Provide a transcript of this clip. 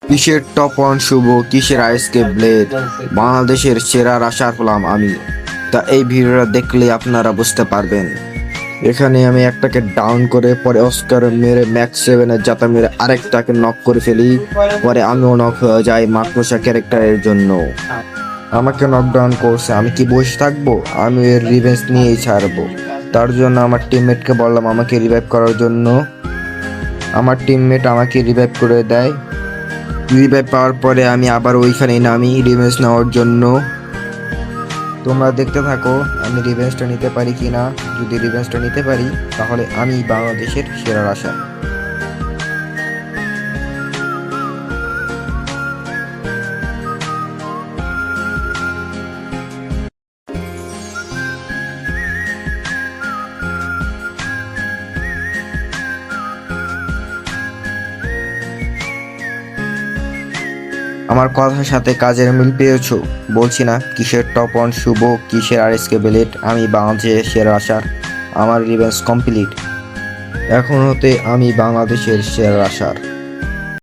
কিসের টপন শুভ, কিসের আইসকে ব্লেড, বাংলাদেশের সেরা রাশার হলাম আমি। তা এই ভিডিওটা দেখলে আপনারা বুঝতে পারবেন। এখানে আমি একটাকে ডাউন করে পরে অস্কার মেরে ম্যাক্স 7-এর জাতা মেরে আরেকটাকে নক করে ফেলি। পরে আমিও নক হয়ে যাই মাকড়সা ক্যারেক্টারের জন্য। আমাকে নকডাউন করছে, আমি কি বসে থাকবো? আমি এর রিভেঞ্জ নিয়েই ছাড়বো। তার জন্য আমার টিমমেটকে বললাম আমাকে রিভাইভ করার জন্য। আমার টিমমেট আমাকে রিভাইভ করে দেয়। রিভাইভ পাওয়ার পরে আমি আবার ওইখানে নামি রিভেঞ্জ নেওয়ার জন্য। তোমরা দেখতে থাকো আমি রিভেঞ্জটা নিতে পারি কিনা। যদি রিভেঞ্জটা নিতে পারি তাহলে আমি বাংলাদেশের সেরা রাশার। আমার কথার সাথে কাজের মিল পেয়েছো? বলছি না কিসের টপ ওয়ান শুভ, কিসের আরএসকে বেলেট, আমি বাংলাদেশের সেরা রাশার। আমার রিভেঞ্জ কমপ্লিট। এখন হতে আমি বাংলাদেশের সেরা রাশার।